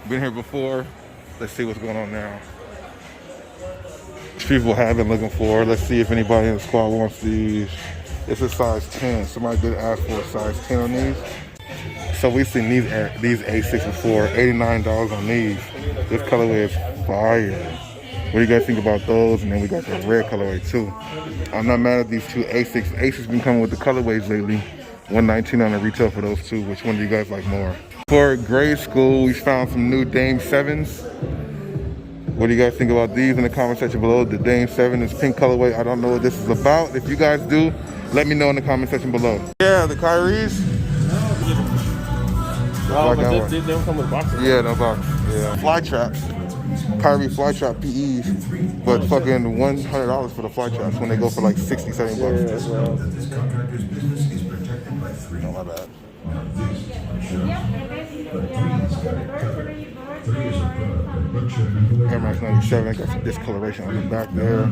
Been here before. Let's see what's going on now. People have been looking for. Let's see if anybody in the squad wants these. It's a size 10. Somebody did ask for a size 10 on these. So we've seen these A6 before, $89 on these. This colorway is fire. What do you guys think about those? And then we got the red colorway too. I'm not mad at these two A6. A6 been coming with the colorways lately. $119 on the retail for those two. Which one do you guys like more? For grade school, we found some new Dame 7s. What do you guys think about these in the comment section below? The Dame 7 is pink colorway. I don't know what this is about. If you guys do, let me know in the comment section below. Yeah, the KHAKIs. Oh, but they don't come with boxes. Yeah, no box. Yeah. Fly traps. Kyrie fly trap PEs, but fucking $100 for the fly traps when they go for like 60, 70 bucks. Yeah, well. No, my bad. Air Max 97, they got some discoloration on the back there.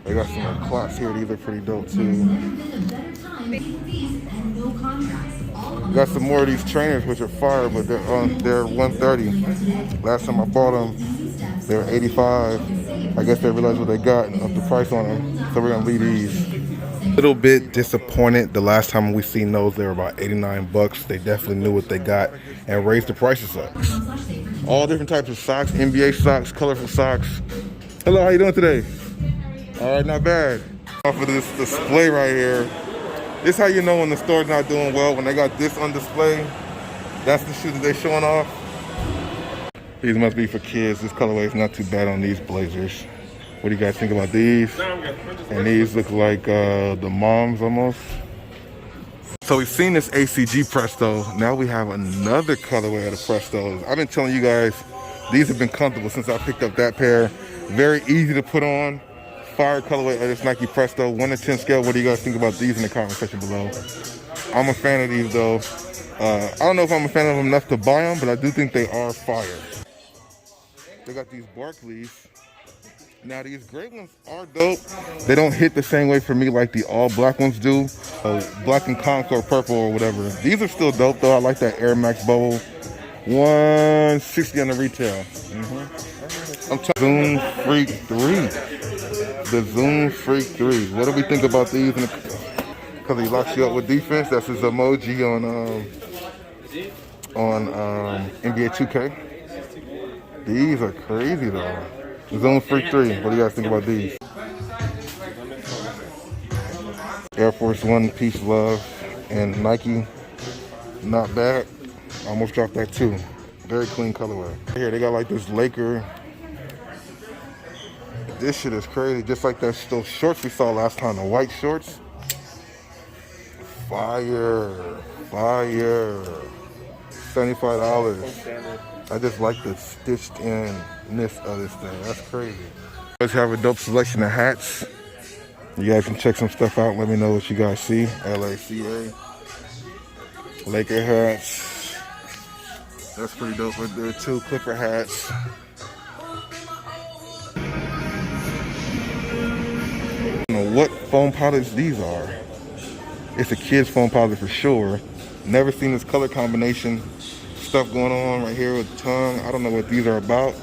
They got some clots here, these are pretty dope too. Got some more of these trainers which are fire, but they're $130. Last time I bought them, they were $85. I guess they realized what they got and upped the price on them, so we're gonna leave these. A little bit disappointed. The last time we seen those, they were about 89 bucks. They definitely knew what they got and raised the prices up. All different types of socks, NBA socks, colorful socks. Hello, how you doing today? All right, not bad. Off of this display right here. This is how you know when the store's not doing well. When they got this on display, that's the shoes that they're showing off. These must be for kids. This colorway is not too bad on these blazers. What do you guys think about these? And these look like the moms almost. So we've seen this ACG Presto. Now we have another colorway of the Prestos. I've been telling you guys, these have been comfortable since I picked up that pair. Very easy to put on. Fire colorway of this Nike Presto. 1 to 10 scale. What do you guys think about these in the comment section below? I'm a fan of these though. I don't know if I'm a fan of them enough to buy them, but I do think they are fire. They got these Barclays. Now these gray ones are dope. They don't hit the same way for me like the all black ones do. Black and Concord purple or whatever. These are still dope though. I like that Air Max bubble. $160 on the retail. I'm talking Zoom Freak 3. The Zoom Freak 3. What do we think about these? Because he locks you up with defense. That's his emoji on NBA 2K. These are crazy though. Zoom Freak 3. What do you guys think about these? Air Force One, Peace, Love, and Nike. Not bad. Almost dropped that too. Very clean colorway. Here they got like this Laker. This shit is crazy. Just like those shorts we saw last time, the white shorts. Fire. Fire. $75. I just like the stitched inness of this thing. That's crazy. You guys have a dope selection of hats. You guys can check some stuff out. Let me know what you guys see. LACA. Laker hats. That's pretty dope right there too. Clipper hats. I don't know what foam powders these are. It's a kid's foam powder for sure. Never seen this color combination stuff going on right here with the tongue. I don't know what these are about,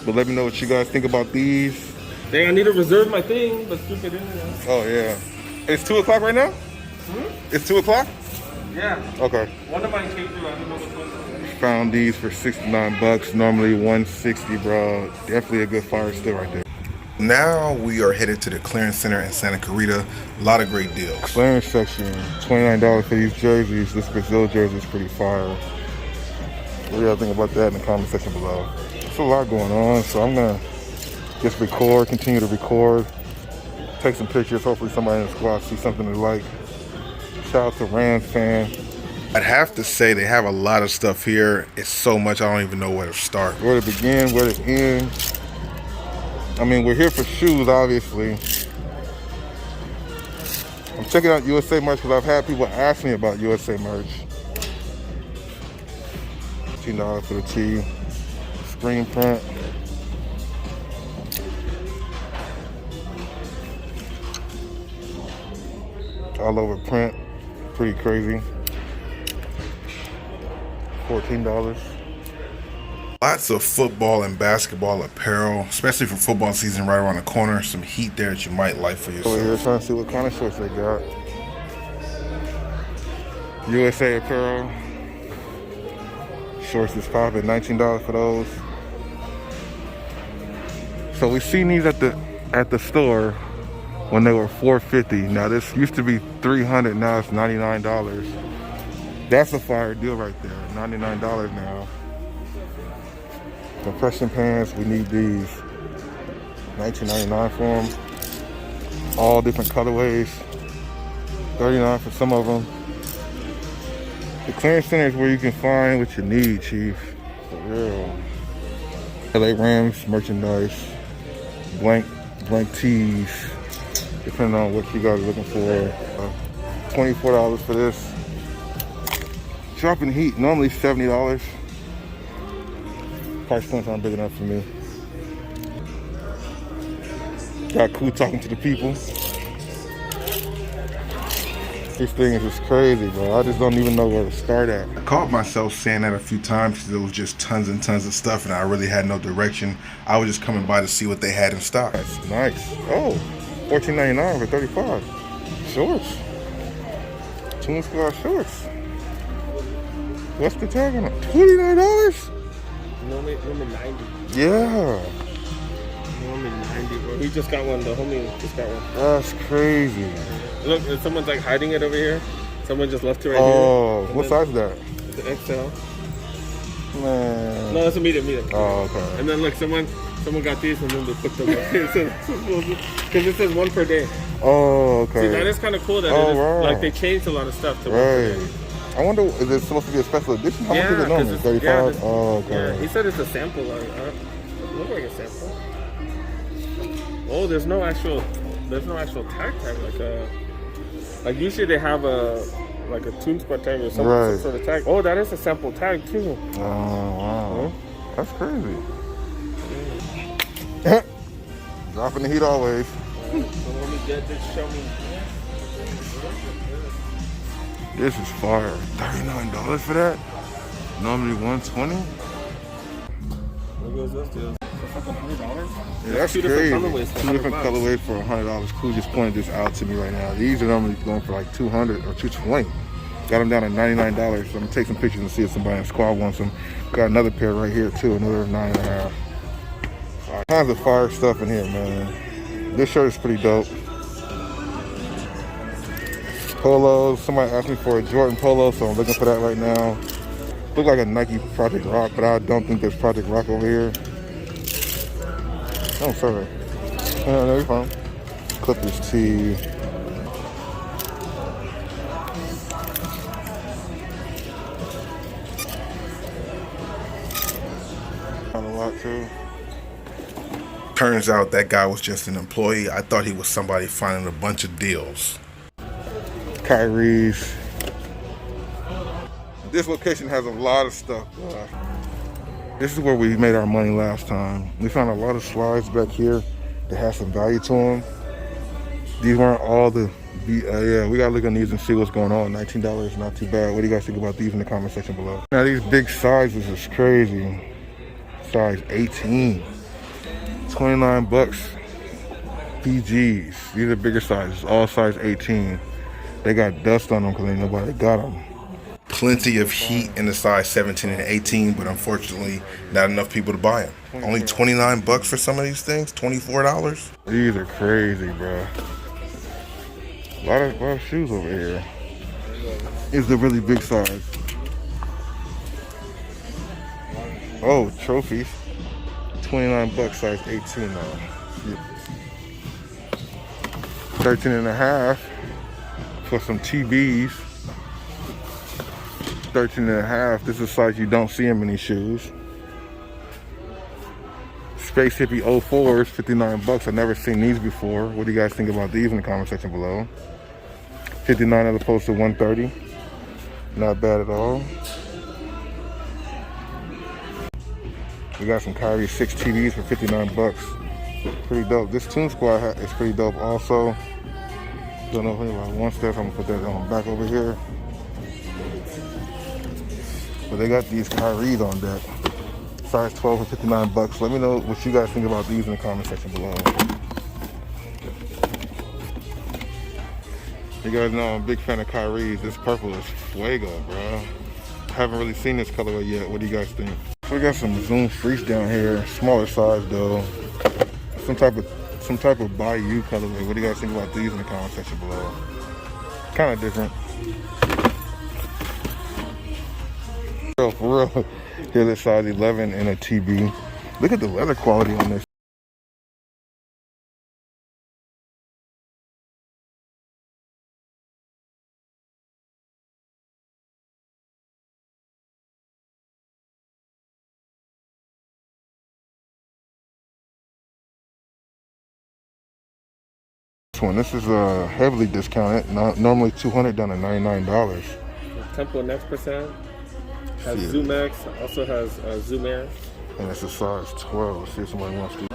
but let me know what you guys think about these. Dang, I need to reserve my thing, but keep it in there. Oh yeah. It's 2 o'clock right now? It's 2 o'clock? Yeah. Okay. One of mine came through. I don't know which one. Found these for 69 bucks. Normally 160, bro. Definitely a good fire still right there. Now we are headed to the Clearance Center in Santa Clarita. A lot of great deals. Clearance section, $29 for these jerseys. This Brazil jersey is pretty fire. What do y'all think about that in the comment section below? There's a lot going on, so I'm gonna just record, continue to record, take some pictures. Hopefully somebody in the squad sees something they like. Shout out to Rams fan. I'd have to say they have a lot of stuff here. It's so much I don't even know where to start. Where to begin, where to end. I mean, we're here for shoes, obviously. I'm checking out USA merch because I've had people ask me about USA merch. $15 for the tee. Screen print. All over print. Pretty crazy. $14. A Lots of football and basketball apparel, especially for football season right around the corner. Some heat there that you might like for yourself. Over here trying to see what kind of shorts they got. USA apparel. Shorts is popping, $19 for those. So we seen these at the store when they were $4.50. Now this used to be $300, now it's $99. That's a fire deal right there, $99 now. Compression pants, we need these. $19.99 for them. All different colorways. $39 for some of them. The clearance center is where you can find what you need, Chief. For real. LA Rams merchandise. Blank tees. Depending on what you guys are looking for. $24 for this. Dropping heat, normally $70. Price points aren't big enough for me. Got cool talking to the people. This thing is just crazy, bro. I just don't even know where to start at. I caught myself saying that a few times because there was just tons and tons of stuff and I really had no direction. I was just coming by to see what they had in stock. That's nice. Oh, $14.99 for 35. Shorts. Toon Squad shorts. What's the tag on them? $29? Normally 90. Yeah. Normally 90, bro. He just got one. The homie just got one. That's crazy. Look, someone's like hiding it over here. Someone just left it right here. Oh, what size is that? The XL. Man. No, that's a medium. Oh, okay. And then look, someone got these and then they put them up here. Because it says one per day. Oh, okay. See, that is kind of cool that wow. like they changed a lot of stuff to right. I wonder, is it supposed to be a special edition? How much is it normally? 35? Yeah, oh, okay. Yeah, he said it's a sample. It looks like a sample. Oh, there's no actual tag. Like usually they have a Toon Squad tag or some sort of tag. Oh, that is a sample tag too. Oh wow, that's crazy. Dropping the heat always. So let me get this. Show me. This is fire. $39 for that? Normally $120. What goes this deal? $100? Yeah, that's two crazy. Different colorways Two different colorways for $100. Cool just pointed this out to me right now. These are normally going for like $200 or $220. Got them down to $99. So I'm gonna take some pictures and see if somebody in the squad wants them. Got another pair right here too, another $9.50. All kinds of fire stuff in here, man. This shirt is pretty dope. Polos. Somebody asked me for a Jordan polo, so I'm looking for that right now. Look like a Nike Project Rock, but I don't think there's Project Rock over here. Oh, sorry. No, you're fine. Clippers tee. Found a lot too. Turns out that guy was just an employee. I thought he was somebody finding a bunch of deals. KHAKI's. This location has a lot of stuff. This is where we made our money last time. We found a lot of slides back here that have some value to them. These weren't all the, yeah, we gotta look on these and see what's going on. $19, not too bad. What do you guys think about these in the comment section below? Now these big sizes is crazy. Size 18, 29 bucks. PGs, these are bigger sizes, all size 18. They got dust on them because ain't nobody got them. Plenty of heat in the size 17 and 18, but unfortunately, not enough people to buy them. Only 29 bucks for some of these things, $24. These are crazy, bro. A lot of shoes over here. Is the really big size. Oh, trophies. 29 bucks, size 18 now. Yep. 13 and a half for some TBs. 13 and a half. This is a size you don't see in many shoes. Space Hippie 04s, 59 bucks. I've never seen these before. What do you guys think about these in the comment section below? 59 as opposed to 130. Not bad at all. We got some Kyrie 6 TVs for 59 bucks. Pretty dope. This Toon Squad is pretty dope also. Don't know if anybody wants that, so I'm gonna put that on back over here. But they got these Kyries on deck. Size 12 for 59 bucks. Let me know what you guys think about these in the comment section below. You guys know I'm a big fan of KHAKI. This purple is fuego, bro. Haven't really seen this colorway yet. What do you guys think? We got some Zoom Freaks down here. Smaller size though. Some type of Bayou colorway. What do you guys think about these in the comment section below? Kind of different. For real. Here's a size 11 and a TB. Look at the leather quality on this. This is heavily discounted. Normally $200 down to $99. Temple Next Percent has Zoom X, also has Zoom Air. And it's a size 12. Let's see if somebody wants to.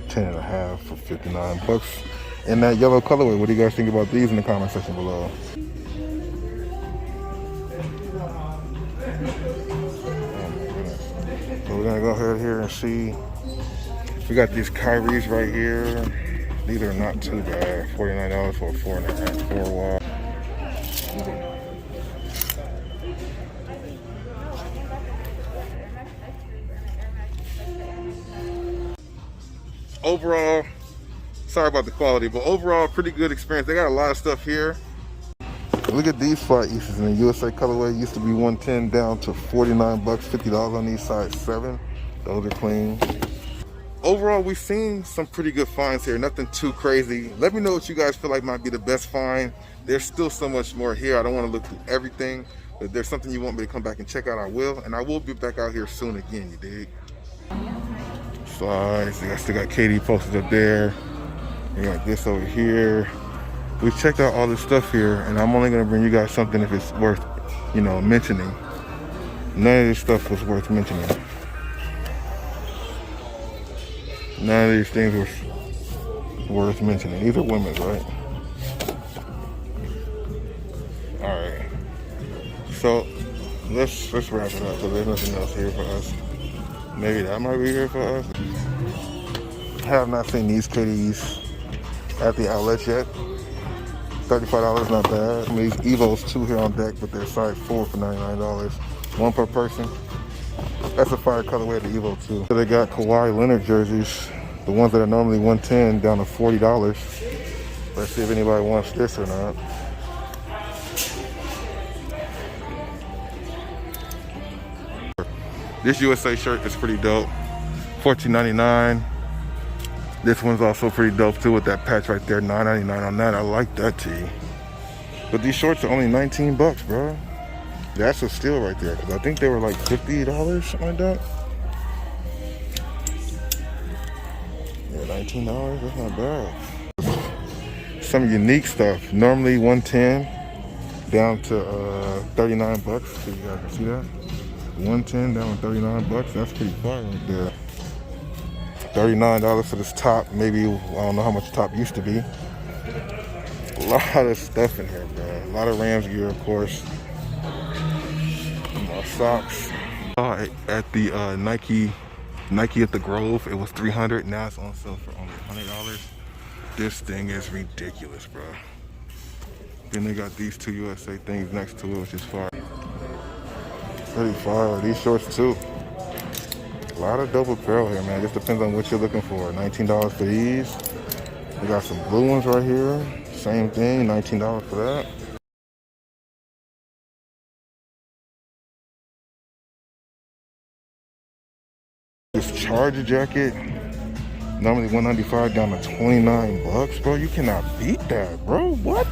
$10.5 for 59 bucks. In that yellow colorway, what do you guys think about these in the comment section below? So we're gonna go ahead here and see. We got these KHAKIs right here. These are not too bad. $49 for a 4.5, 4 wall. Overall, sorry about the quality, but overall, pretty good experience. They got a lot of stuff here. Look at these Fly Easties in the USA colorway. Used to be $110 down to 49 bucks, $50 on these size 7. Those are clean. Overall, we've seen some pretty good finds here. Nothing too crazy. Let me know what you guys feel like might be the best find. There's still so much more here. I don't want to look through everything. But if there's something you want me to come back and check out, I will. And I will be back out here soon again, you dig? Slides. I still got Katie posted up there. We got this over here. We checked out all this stuff here, and I'm only gonna bring you guys something if it's worth, you know, mentioning. None of this stuff was worth mentioning. None of these things were worth mentioning. These are women's, right? All right. So let's wrap it up because there's nothing else here for us. Maybe that might be here for us. Have not seen these kitties at the outlet yet. $35, not bad. I mean, these Evos too here on deck, but they're size 4 for $99. One per person. That's a fire colorway of the Evo too. So they got Kawhi Leonard jerseys. The ones that are normally $110 down to $40. Let's see if anybody wants this or not. This USA shirt is pretty dope. $14.99. This one's also pretty dope too with that patch right there. $9.99 on that. I like that tee. But these shorts are only 19 bucks, bro. That's a steal right there, because I think they were like $50, something like that. Yeah, $19, that's not bad. Some unique stuff. Normally $110 down to 39 bucks. So you guys can see that. 110 down to 39 bucks. That's pretty fire right there. $39 for this top. Maybe, I don't know how much the top used to be. A lot of stuff in here, bro. A lot of Rams gear, of course. More socks. At the Nike at the Grove, it was $300. Now it's on sale for only $100. This thing is ridiculous, bro. Then they got these two USA things next to it, which is fire. Pretty fire. These shorts too. A lot of dope apparel here, man. Just depends on what you're looking for. $19 for these. We got some blue ones right here. Same thing, $19 for that. This Charger jacket, normally $195 down to 29 bucks, bro. You cannot beat that, bro. What?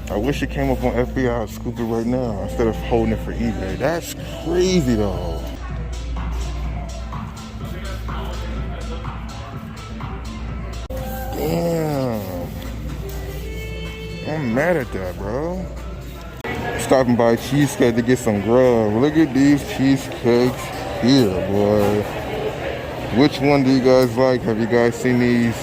I wish it came up on FBI. I'd scoop it right now instead of holding it for eBay. That's crazy though. Damn. I'm mad at that, bro. Stopping by Cheesecake to get some grub. Look at these cheesecakes here, boy. Which one do you guys like? Have you guys seen these?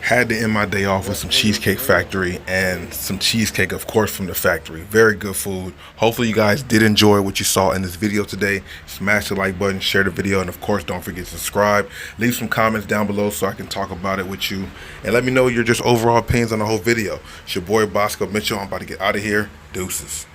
Had to end my day off with some Cheesecake Factory and some cheesecake, of course, from the factory. Very good food. Hopefully you guys did enjoy what you saw in this video today. Smash the like button, share the video, and of course don't forget to subscribe. Leave some comments down below so I can talk about it with you, and let me know your just overall opinions on the whole video. It's your boy Bossco Mitchell. I'm about to get out of here. Deuces.